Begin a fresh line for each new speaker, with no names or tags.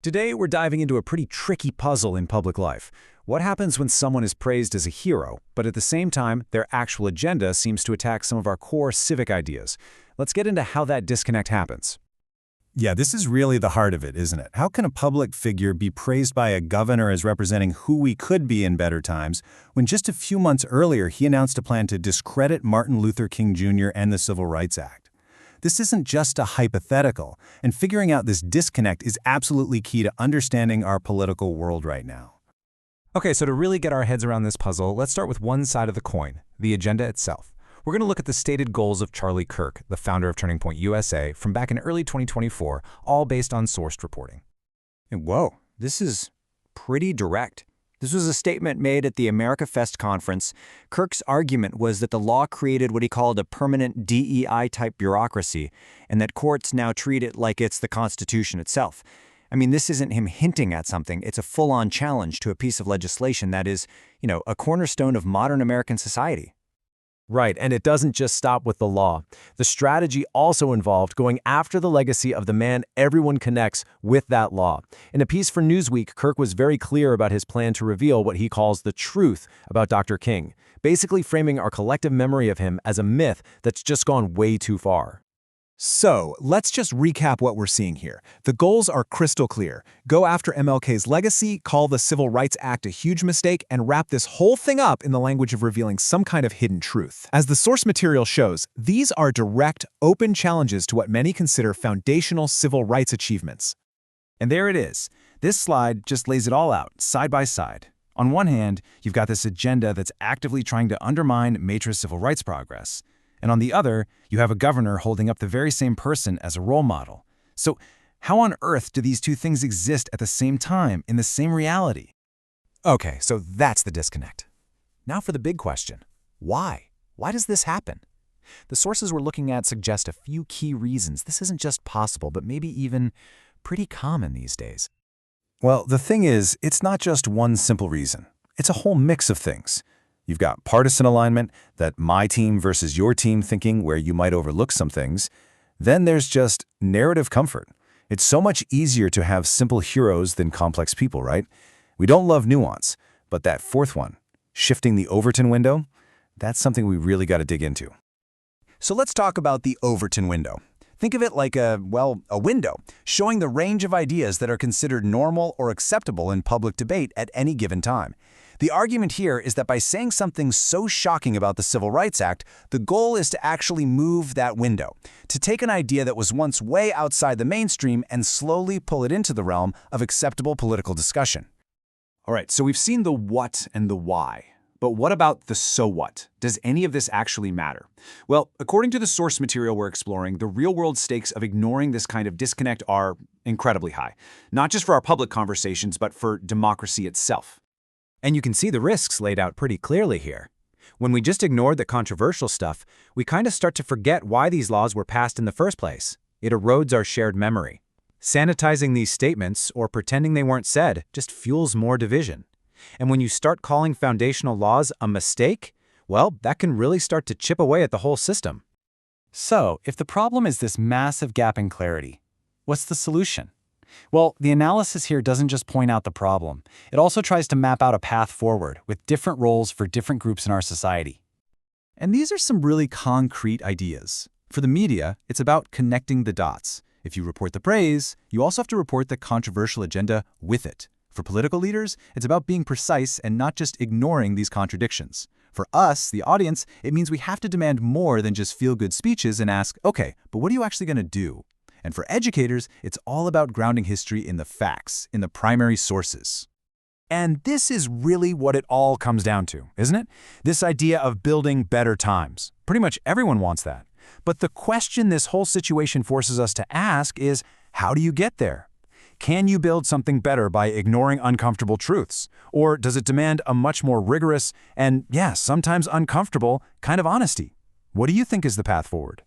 Today, we're diving into a pretty tricky puzzle in public life. What happens when someone is praised as a hero, but at the same time, their actual agenda seems to attack some of our core civic ideas? Let's get into how that disconnect happens.
Yeah, this is really the heart of it, isn't it? How can a public figure be praised by a governor as representing who we could be in better times, when just a few months earlier he announced a plan to discredit Martin Luther King Jr. and the Civil Rights Act? This isn't just a hypothetical, and figuring out this disconnect is absolutely key to understanding our political world right now.
Okay, so to really get our heads around this puzzle, let's start with one side of the coin, the agenda itself. We're going to look at the stated goals of Charlie Kirk, the founder of Turning Point USA, from back in early 2024, all based on sourced reporting.
And whoa, this is pretty direct. This was a statement made at the America Fest conference. Kirk's argument was that the law created what he called a permanent DEI-type bureaucracy, and that courts now treat it like it's the Constitution itself. I mean, this isn't him hinting at something. It's a full-on challenge to a piece of legislation that is, a cornerstone of modern American society.
Right, and it doesn't just stop with the law. The strategy also involved going after the legacy of the man everyone connects with that law. In a piece for Newsweek, Kirk was very clear about his plan to reveal what he calls the truth about Dr. King, basically framing our collective memory of him as a myth that's just gone way too far.
So, let's just recap what we're seeing here. The goals are crystal clear. Go after MLK's legacy, call the Civil Rights Act a huge mistake, and wrap this whole thing up in the language of revealing some kind of hidden truth. As the source material shows, these are direct, open challenges to what many consider foundational civil rights achievements.
And there it is. This slide just lays it all out, side by side. On one hand, you've got this agenda that's actively trying to undermine major civil rights progress. And on the other, you have a governor holding up the very same person as a role model. So how on earth do these two things exist at the same time in the same reality?
Okay, so that's the disconnect. Now for the big question. Why? Why does this happen? The sources we're looking at suggest a few key reasons this isn't just possible, but maybe even pretty common these days.
Well, the thing is, it's not just one simple reason. It's a whole mix of things. You've got partisan alignment, that my team versus your team thinking where you might overlook some things. Then there's just narrative comfort. It's so much easier to have simple heroes than complex people, right? We don't love nuance, but that fourth one, shifting the Overton window, that's something we really got to dig into.
So let's talk about the Overton window. Think of it like a window, showing the range of ideas that are considered normal or acceptable in public debate at any given time. The argument here is that by saying something so shocking about the Civil Rights Act, the goal is to actually move that window, to take an idea that was once way outside the mainstream and slowly pull it into the realm of acceptable political discussion. All right, so we've seen the what and the why. But what about the so what? Does any of this actually matter? Well, according to the source material we're exploring, the real-world stakes of ignoring this kind of disconnect are incredibly high, not just for our public conversations, but for democracy itself.
And you can see the risks laid out pretty clearly here. When we just ignore the controversial stuff, we kind of start to forget why these laws were passed in the first place. It erodes our shared memory. Sanitizing these statements, or pretending they weren't said, just fuels more division. And when you start calling foundational laws a mistake, well, that can really start to chip away at the whole system.
So, if the problem is this massive gap in clarity, what's the solution? Well, the analysis here doesn't just point out the problem. It also tries to map out a path forward with different roles for different groups in our society.
And these are some really concrete ideas. For the media, it's about connecting the dots. If you report the praise, you also have to report the controversial agenda with it. For political leaders, it's about being precise and not just ignoring these contradictions. For us, the audience, it means we have to demand more than just feel-good speeches and ask, okay, but what are you actually going to do? And for educators, it's all about grounding history in the facts, in the primary sources. And this is really what it all comes down to, isn't it? This idea of building better times. Pretty much everyone wants that. But the question this whole situation forces us to ask is, how do you get there? Can you build something better by ignoring uncomfortable truths? Or does it demand a much more rigorous and, yeah, sometimes uncomfortable kind of honesty? What do you think is the path forward?